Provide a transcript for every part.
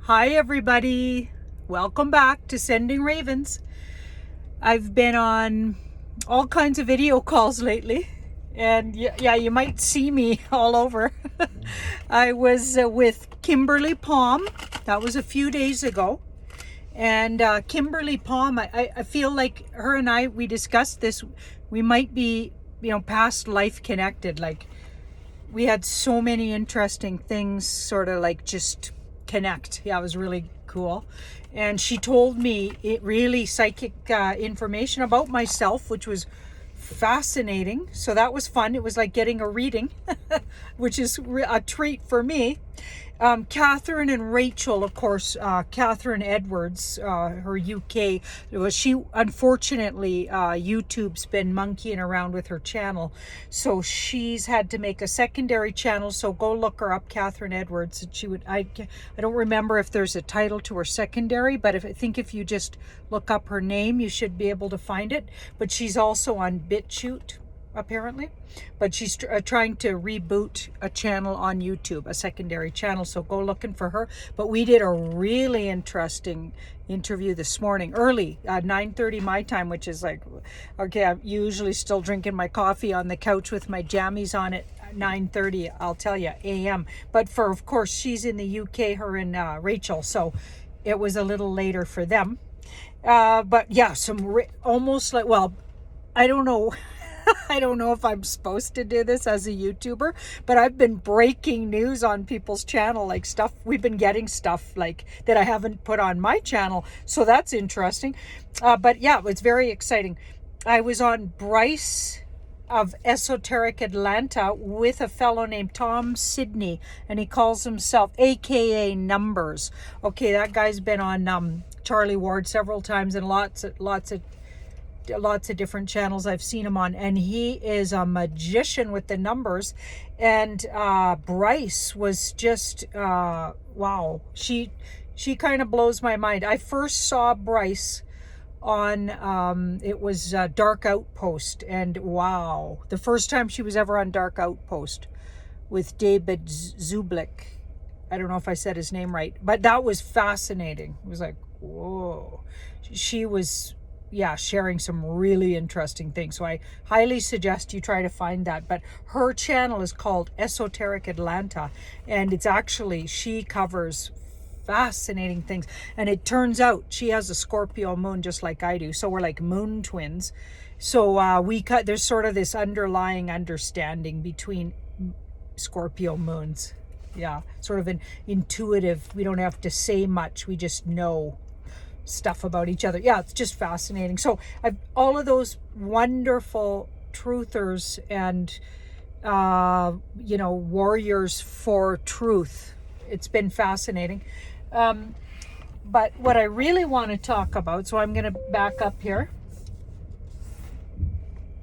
Hi everybody, welcome back to Sending Ravens. I've been on all kinds of video calls lately, and yeah, you might see me all over. I was with Kimberly Palm. That was a few days ago, and Kimberly Palm, I feel like her and I, we discussed this. We might be, past life connected. Like, we had so many interesting things sort of like just connect. Yeah, it was really cool. And she told me it really psychic information about myself, which was fascinating. So that was fun. It was like getting a reading, which is a treat for me. Catherine and Rachel, of course, Catherine Edwards, her UK, she unfortunately, YouTube's been monkeying around with her channel. So she's had to make a secondary channel. So go look her up, Catherine Edwards. And I don't remember if there's a title to her secondary, but I think if you just look up her name, you should be able to find it. But she's also on BitChute, apparently, but she's trying to reboot a channel on YouTube, a secondary channel, so go looking for her. But we did a really interesting interview this morning, early, 9:30 my time, which is like, okay, I'm usually still drinking my coffee on the couch with my jammies on at 9:30, I'll tell you, a.m. But of course, she's in the UK, her and Rachel, so it was a little later for them. But yeah, almost like, well, I don't know. I don't know if I'm supposed to do this as a YouTuber, but I've been breaking news on people's channel, like stuff, we've been getting stuff like that I haven't put on my channel. So that's interesting. But yeah, it's very exciting. I was on Bryce of Esoteric Atlanta with a fellow named Tom Sidney, and he calls himself AKA Numbers. Okay, that guy's been on Charlie Ward several times and lots of different channels I've seen him on, and he is a magician with the numbers. And Bryce was just wow, she kind of blows my mind. I first saw Bryce on it was Dark Outpost, and wow, the first time she was ever on Dark Outpost with David Zublik. I don't know if I said his name right, but that was fascinating. It was like, whoa. She was sharing some really interesting things. So I highly suggest you try to find that. But her channel is called Esoteric Atlanta, and it's actually, she covers fascinating things. And it turns out she has a Scorpio moon just like I do. So we're like moon twins. So there's sort of this underlying understanding between Scorpio moons. Yeah, sort of an intuitive, we don't have to say much, we just know stuff about each other. Yeah, it's just fascinating. So all of those wonderful truthers and warriors for truth, it's been fascinating. But what I really want to talk about, so I'm going to back up here.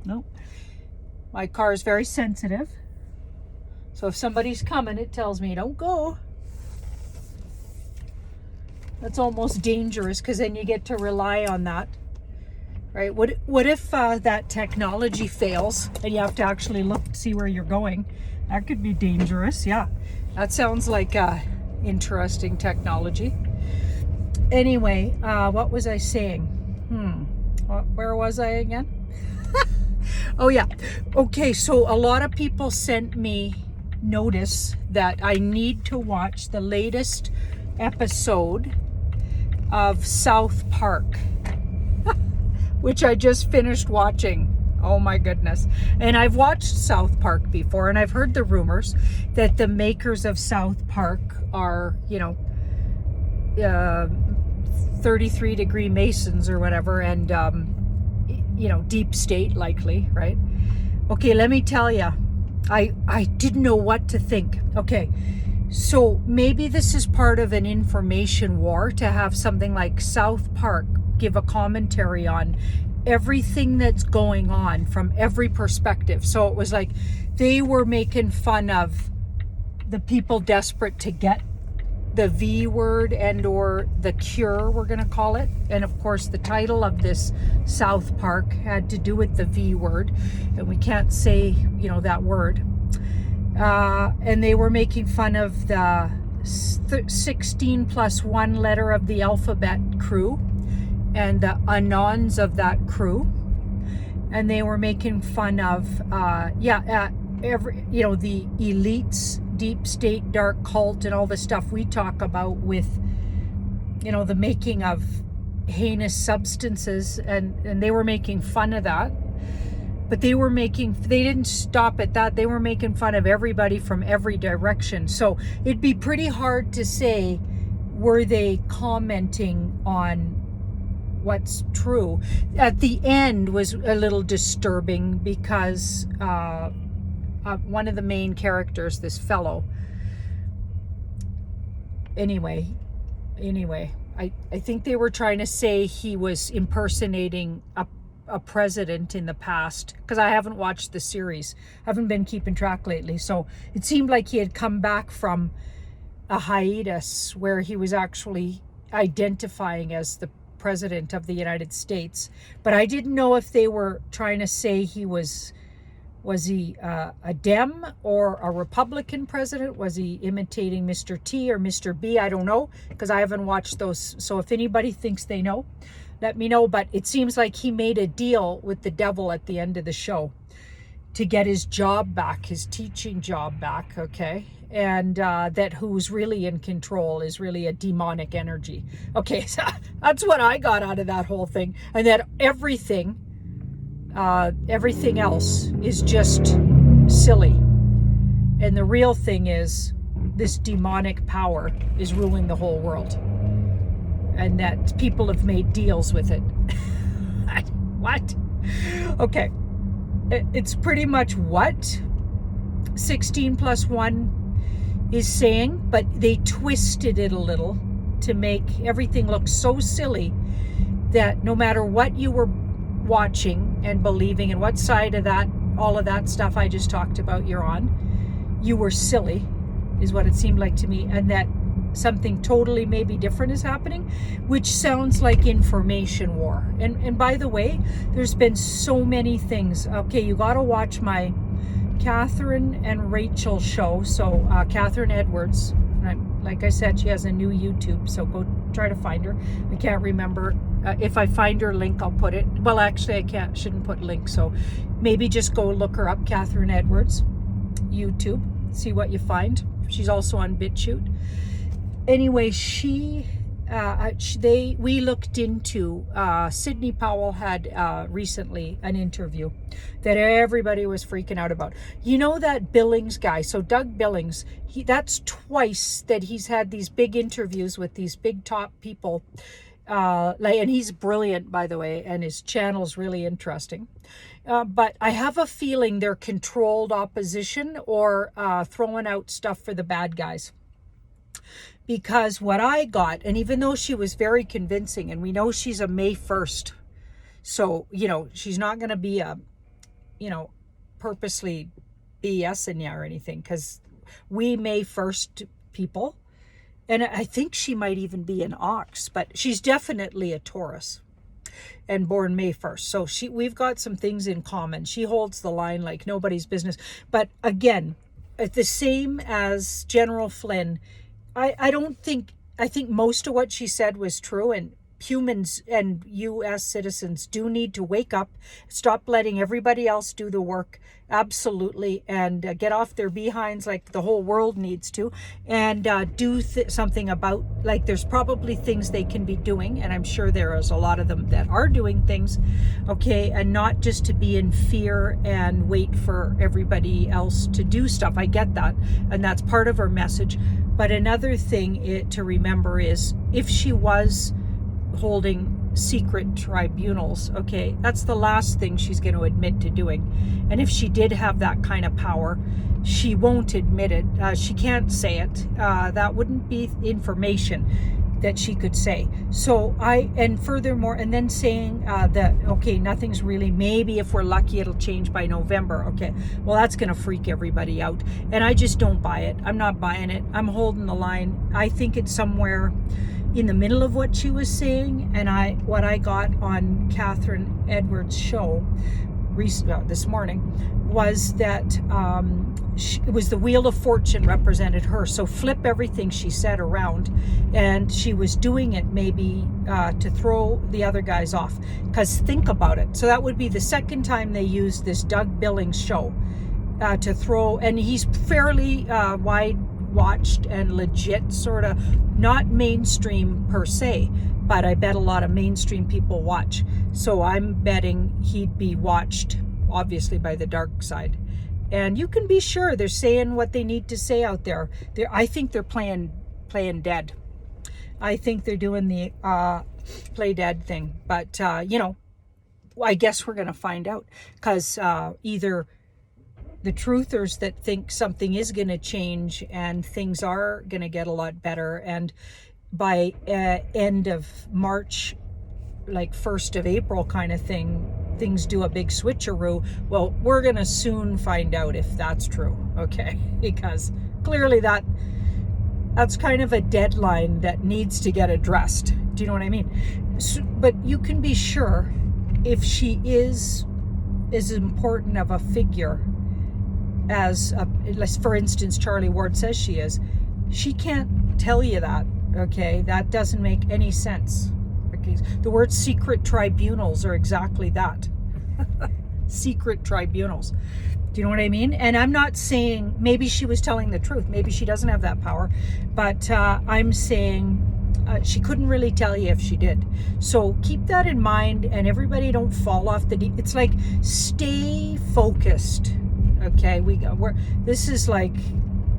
Nope, my car is very sensitive, so if somebody's coming, it tells me don't go. That's almost dangerous, because then you get to rely on that, right? What if that technology fails and you have to actually look to see where you're going? That could be dangerous. Yeah, that sounds like interesting technology. Anyway, what was I saying? Where was I again? Oh yeah. Okay, so a lot of people sent me notice that I need to watch the latest episode of South Park, which I just finished watching. Oh my goodness. And I've watched South Park before, and I've heard the rumors that the makers of South Park are 33-degree Masons or whatever, and deep state likely, right? Okay, let me tell you, I didn't know what to think. Okay, so maybe this is part of an information war to have something like South Park give a commentary on everything that's going on from every perspective. So it was like they were making fun of the people desperate to get the V word and or the cure, we're going to call it. And of course, the title of this South Park had to do with the V word, and we can't say, that word. And they were making fun of the 16 plus one letter of the alphabet crew and the anons of that crew, and they were making fun of every, you know, the elites, deep state, dark cult, and all the stuff we talk about with, you know, the making of heinous substances, and they were making fun of that. But they didn't stop at that. They were making fun of everybody from every direction. So it'd be pretty hard to say, were they commenting on what's true? At the end was a little disturbing because one of the main characters, this fellow, anyway, I think they were trying to say he was impersonating a president in the past, because I haven't watched the series. I haven't been keeping track lately. So it seemed like he had come back from a hiatus where he was actually identifying as the president of the United States. But I didn't know if they were trying to say he was he a Dem or a Republican president? Was he imitating Mr. T or Mr. B? I don't know, because I haven't watched those. So if anybody thinks they know, let me know. But it seems like he made a deal with the devil at the end of the show to get his job back, his teaching job back, okay? And that who's really in control is really a demonic energy. Okay, so that's what I got out of that whole thing. And that everything else is just silly. And the real thing is this demonic power is ruling the whole world. And that people have made deals with it. What? Okay. It's pretty much what 16 plus 1 is saying, but they twisted it a little to make everything look so silly that no matter what you were watching and believing and what side of that, all of that stuff I just talked about you're on, you were silly, is what it seemed like to me, and that something totally maybe different is happening, which sounds like information war. And by the way, there's been so many things. Okay, you got to watch my Catherine and Rachel show. So Catherine Edwards, like I said, she has a new YouTube, so go try to find her. I can't remember. If I find her link, I'll put it. Well, actually, shouldn't put links, so maybe just go look her up, Catherine Edwards, YouTube, see what you find. She's also on BitChute. Anyway, we looked into, Sidney Powell had recently an interview that everybody was freaking out about. You know that Billings guy, so Doug Billings, that's twice that he's had these big interviews with these big top people, and he's brilliant, by the way, and his channel's really interesting. But I have a feeling they're controlled opposition or throwing out stuff for the bad guys. Because what I got, and even though she was very convincing, and we know she's a May 1st, so, you know, she's not going to be purposely BSing you or anything, because we May 1st people, and I think she might even be an ox, but she's definitely a Taurus and born May 1st. So we've got some things in common. She holds the line like nobody's business. But again, the same as General Flynn, I think most of what she said was true, and humans and U.S. citizens do need to wake up, stop letting everybody else do the work, absolutely, and get off their behinds like the whole world needs to, and do something about, like, there's probably things they can be doing, and I'm sure there is a lot of them that are doing things, okay, and not just to be in fear and wait for everybody else to do stuff. I get that, and that's part of her message. But another thing to remember is, if she was holding secret tribunals, okay, that's the last thing she's going to admit to doing. And if she did have that kind of power, she won't admit it. She can't say it. That wouldn't be information that she could say. So and furthermore, and then saying that, okay, nothing's really, maybe if we're lucky it'll change by November. Okay, well, that's going to freak everybody out, and I just don't buy it. I'm not buying it. I'm holding the line. I think it's somewhere in the middle of what she was saying and what I got on Catherine Edwards' show this morning, was that it was the Wheel of Fortune represented her. So flip everything she said around, and she was doing it maybe to throw the other guys off. Because think about it. So that would be the second time they used this Doug Billings show to throw, and he's fairly wide watched and legit, sort of not mainstream per se, but I bet a lot of mainstream people watch. So I'm betting he'd be watched obviously by the dark side. And you can be sure they're saying what they need to say out there. I think they're playing dead. I think they're doing the play dead thing. But you know, I guess we're going to find out, because either the truthers that think something is going to change and things are going to get a lot better, and by end of March, like 1st of April kind of thing, things do a big switcheroo. Well, we're going to soon find out if that's true, okay? Because clearly that's kind of a deadline that needs to get addressed. Do you know what I mean? So, but you can be sure, if she is as important of a figure as, for instance, Charlie Ward says she is, she can't tell you that, okay? That doesn't make any sense. Okay? The word secret tribunals are exactly that. Secret tribunals. Do you know what I mean? And I'm not saying maybe she was telling the truth. Maybe she doesn't have that power. But I'm saying she couldn't really tell you if she did. So keep that in mind, and everybody don't fall off the it's like, stay focused. Okay, this is like,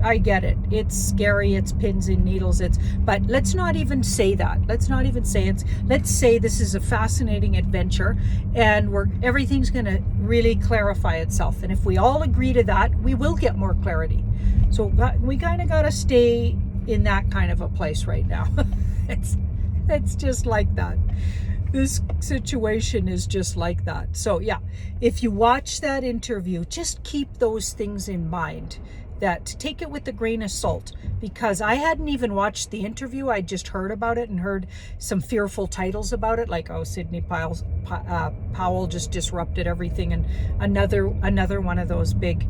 I get it. It's scary. It's pins and needles. But let's not even say that. Let's not even say it's. Let's say this is a fascinating adventure, and everything's going to really clarify itself. And if we all agree to that, we will get more clarity. So we kind of got to stay in that kind of a place right now. It's just like that. This situation is just like that. So yeah, if you watch that interview, just keep those things in mind. That take it with a grain of salt, because I hadn't even watched the interview. I just heard about it and heard some fearful titles about it, like, oh, Sidney Powell just disrupted everything, and another one of those big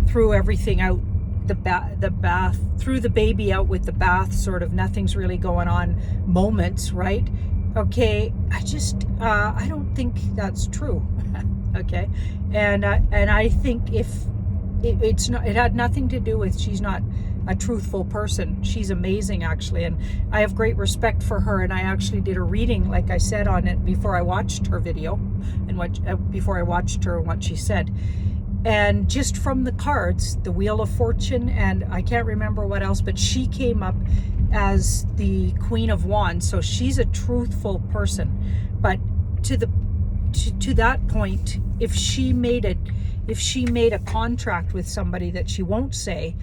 threw everything out the bath, threw the baby out with the bath, sort of nothing's really going on moments, right? Okay, I don't think that's true. Okay, and I think if it had nothing to do with, she's not a truthful person. She's amazing, actually, and I have great respect for her. And I actually did a reading, like I said, on it before I watched her video, and before I watched her and what she said. And just from the cards, the Wheel of Fortune, and I can't remember what else, but she came up as the Queen of Wands. So she's a truthful person. But to that point, if she made a contract with somebody that she won't say,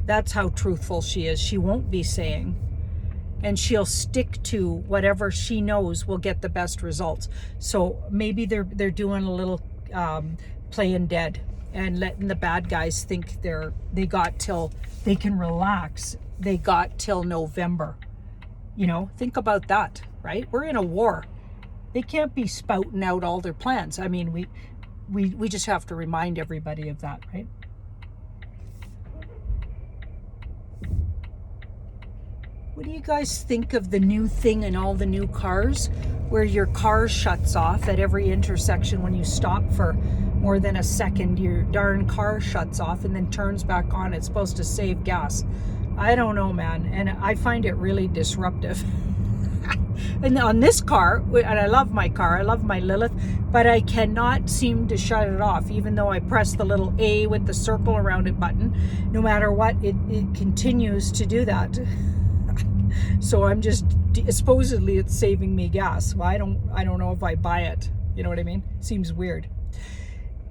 that's how truthful she is. She won't be saying, and she'll stick to whatever she knows will get the best results. So maybe they're doing a little playing dead and letting the bad guys think they got till they can relax. They got till November. You know, think about that, right? We're in a war. They can't be spouting out all their plans. I mean, we just have to remind everybody of that, right? What do you guys think of the new thing in all the new cars, where your car shuts off at every intersection when you stop for more than a second? Your darn car shuts off and then turns back on. It's supposed to save gas. I don't know, man. And I find it really disruptive. And on this car, and I love my car, I love my Lilith, but I cannot seem to shut it off, even though I press the little A with the circle around it button. No matter what, it continues to do that. So I'm just, supposedly it's saving me gas. Well, I don't know if I buy it. You know what I mean? Seems weird.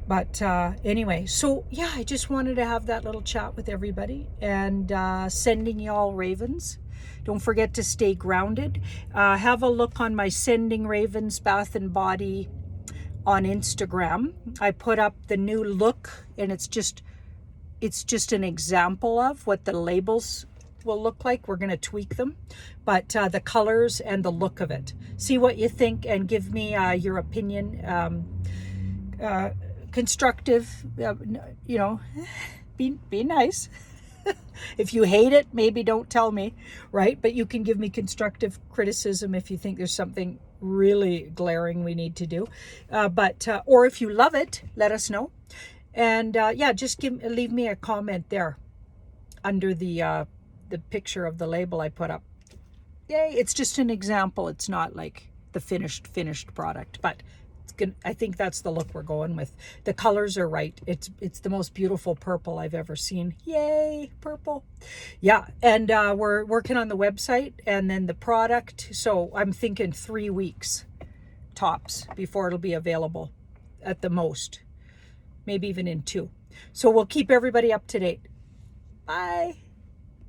But anyway, so yeah, I just wanted to have that little chat with everybody, and sending y'all ravens. Don't forget to stay grounded. Have a look on my Sending Ravens Bath and Body on Instagram. I put up the new look, and it's just an example of what the labels will look like. We're going to tweak them, but the colors and the look of it. See what you think and give me your opinion. constructive, you know, be nice. If you hate it, maybe don't tell me, right? But you can give me constructive criticism if you think there's something really glaring we need to do. Or if you love it, let us know. And yeah, just leave me a comment there under the picture of the label I put up. Yay! It's just an example. It's not like the finished product, but I think that's the look we're going with. The colors are right. It's the most beautiful purple I've ever seen. Yay, purple. Yeah, and we're working on the website and then the product. So I'm thinking 3 weeks tops before it'll be available at the most. Maybe even in 2. So we'll keep everybody up to date. Bye.